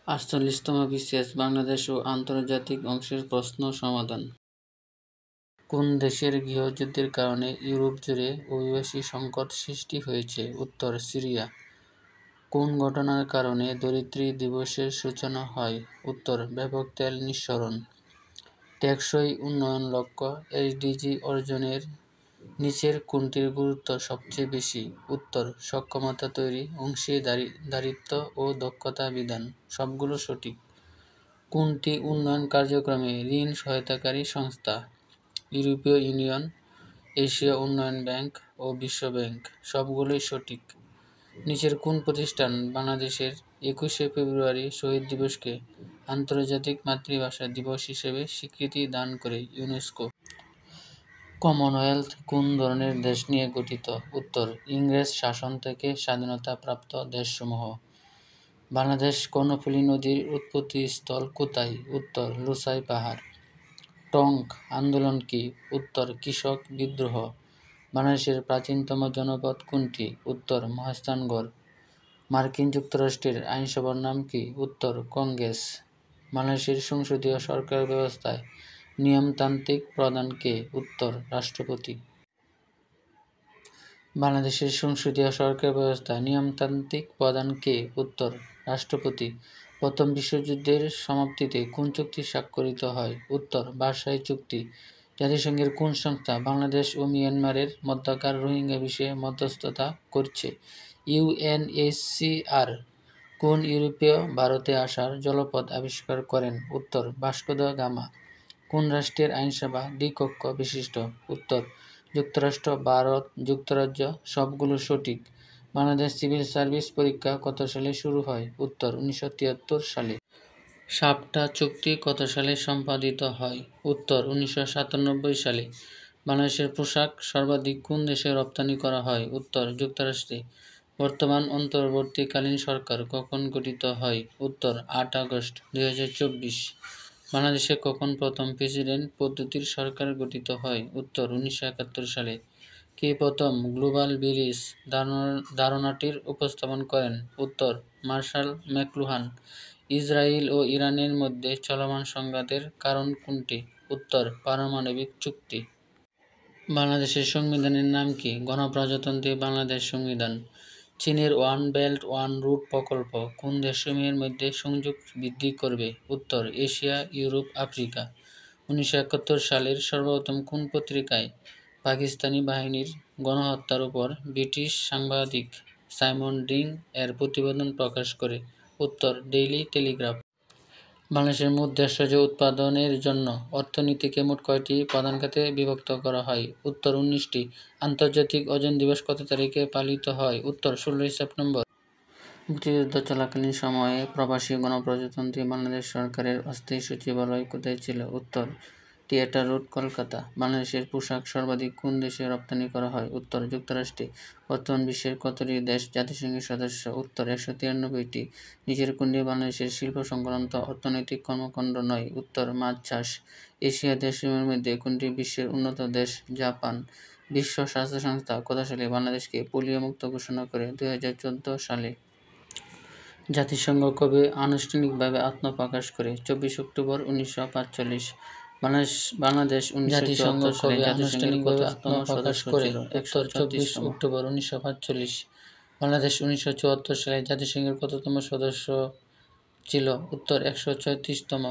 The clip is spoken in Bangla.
৪৮তম বিসিএস বাংলাদেশ ও আন্তর্জাতিক অংশের প্রশ্ন সমাধান। কোন দেশের গৃহযুদ্ধের কারণে ইউরোপ জুড়ে অভিবাসী সংকট সৃষ্টি হয়েছে? উত্তর, সিরিয়া। কোন ঘটনার কারণে ধরিত্রী দিবসের সূচনা হয়? উত্তর, ব্যাপক তেল নিঃসরণ। টেকসই উন্নয়ন লক্ষ্য এসডিজি অর্জনের নিচের কোনটির গুরুত্ব সবচেয়ে বেশি? উত্তর, সক্ষমতা তৈরি, অংশীদারিত্ব ও দক্ষতা বিধান। সবগুলো সঠিক। কোনটি উন্নয়ন কার্যক্রমে ঋণ সহায়তাকারী সংস্থা? ইউরোপীয় ইউনিয়ন, এশীয় উন্নয়ন ব্যাংক ও বিশ্ব ব্যাংক। সবগুলোই সঠিক। নিচের কোন প্রতিষ্ঠান বাংলাদেশের ২১শে ফেব্রুয়ারি শহীদ দিবসকে আন্তর্জাতিক মাতৃভাষা দিবস হিসেবে স্বীকৃতি দান করে? ইউনেস্কো। কমনওয়েলথ কোন ধরনের দেশ নিয়ে গঠিত? উত্তর, ইংরেজ শাসন থেকে স্বাধীনতাপ্রাপ্ত দেশসমূহ। বাংলাদেশ কর্ণফুলী নদীর উৎপত্তিস্থল কোথায়? উত্তর, লুসাই পাহাড়। টঙ্ক আন্দোলন কি? উত্তর, কৃষক বিদ্রোহ। বাংলাদেশের প্রাচীনতম জনপদ কোনটি? উত্তর, মহাস্থানগড়। মার্কিন যুক্তরাষ্ট্রের আইনসভার নাম কি? উত্তর, কংগ্রেস। বাংলাদেশের সংসদীয় সরকার ব্যবস্থায় নিয়মতান্ত্রিক প্রধান কে? উত্তর, রাষ্ট্রপতি। বাংলাদেশের সংসদীয় সরকার ব্যবস্থায় নিয়মতান্ত্রিক প্রধান কে? উত্তর, রাষ্ট্রপতি। প্রথম বিশ্বযুদ্ধের সমাপ্তিতে কোন চুক্তি স্বাক্ষরিত হয়? উত্তর, ভার্সাই চুক্তি। জাতিসংঘের কোন সংস্থা বাংলাদেশ ও মিয়ানমারের মধ্যকার রোহিঙ্গা বিষয়ে মধ্যস্থতা করছে? ইউএনএইচসিআর। কোন ইউরোপীয় ভারতে আসার জলপথ আবিষ্কার করেন? উত্তর, ভাস্কো দা গামা। কোন রাষ্ট্রের আইনসভা দ্বিকক্ষ বিশিষ্ট? উত্তর, যুক্তরাষ্ট্র, ভারত, যুক্তরাজ্য। সবগুলো সঠিক। বাংলাদেশ সিভিল সার্ভিস পরীক্ষা কত সালে শুরু হয়? উত্তর, ১৯৭৩ সালে। সাপটা চুক্তি কত সালে সম্পাদিত হয়? উত্তর, ১৯৯৭ সালে। বাংলাদেশের পোশাক সর্বাধিক কোন দেশে রপ্তানি করা হয়? উত্তর, যুক্তরাষ্ট্রে। বর্তমান অন্তর্বর্তীকালীন সরকার কখন গঠিত হয়? উত্তর, ৮ আগস্ট ২০২৪। বাংলাদেশে কখন প্রথম প্রেসিডেন্ট পদ্ধতির সরকার গঠিত হয়? উত্তর, ১৯৭১ সালে। কে প্রথম গ্লোবাল ভিলেজ ধারণাটির উপস্থাপন করেন? উত্তর, মার্শাল ম্যাকলুহান। ইসরায়েল ও ইরানের মধ্যে চলমান সংঘাতের কারণ কোনটি? উত্তর, পারমাণবিক চুক্তি। বাংলাদেশের সংবিধানের নাম কি? গণপ্রজাতন্ত্রী বাংলাদেশ সংবিধান। চীনের ওয়ান বেল্ট ওয়ান রুট প্রকল্প কোন দেশসমূহের মধ্যে সংযোগ বৃদ্ধি করবে? উত্তর, এশিয়া, ইউরোপ, আফ্রিকা। ১৯৭১ সালের সর্বপ্রথম কোন পত্রিকায় পাকিস্তানি বাহিনীর গণহত্যার উপর ব্রিটিশ সাংবাদিক সাইমন ডিং এর প্রতিবেদন প্রকাশ করে? উত্তর, ডেইলি টেলিগ্রাফ। বাংলাদেশের মোট দেশজ উৎপাদনের জন্য অর্থনীতিকে মোট কয়টি প্রধান খাতে বিভক্ত করা হয়? উত্তর, ১৯টি। আন্তর্জাতিক ওজোন দিবস কত তারিখে পালিত হয়? উত্তর, ১৬ই সেপ্টেম্বর। মুক্তিযুদ্ধ চলাকালীন সময়ে প্রবাসী গণপ্রজাতন্ত্রী বাংলাদেশ সরকারের অস্থায়ী সচিবালয় কোথায় ছিল? উত্তর, থিয়েটার রোড, কলকাতা। বাংলাদেশের পোশাক সর্বাধিক কোন দেশে রপ্তানি করা হয়? উত্তর, যুক্তরাষ্ট্রে। বর্তমান বিশ্বের কতটি দেশ জাতিসংঘের সদস্য? উত্তর, ১৯৩টি। নিচের কোনটি বাংলাদেশের শিল্প সংক্রান্ত অর্থনৈতিক কর্মকাণ্ড নয়? উত্তর, মাছ চাষ। এশিয়ার দেশসমূহের মধ্যে কোনটি বিশ্বের উন্নত দেশ? জাপান। বিশ্ব স্বাস্থ্য সংস্থা কত সালে বাংলাদেশকে পোলিও মুক্ত ঘোষণা করে? ২০১৪ সালে। জাতিসংঘ কবে আনুষ্ঠানিকভাবে আত্মপ্রকাশ করে? ২৪ অক্টোবর ১৯৪৫। বাংলাদেশ ১৯৭৪ সালে জাতিসংঘের কততম সদস্য ছিল? উত্তর, ২৪ অক্টোবর ১৯৪৫। বাংলাদেশ ১৯৭৪ সালে জাতিসংঘের কততম সদস্য ছিল? উত্তর, ১৩৬তম।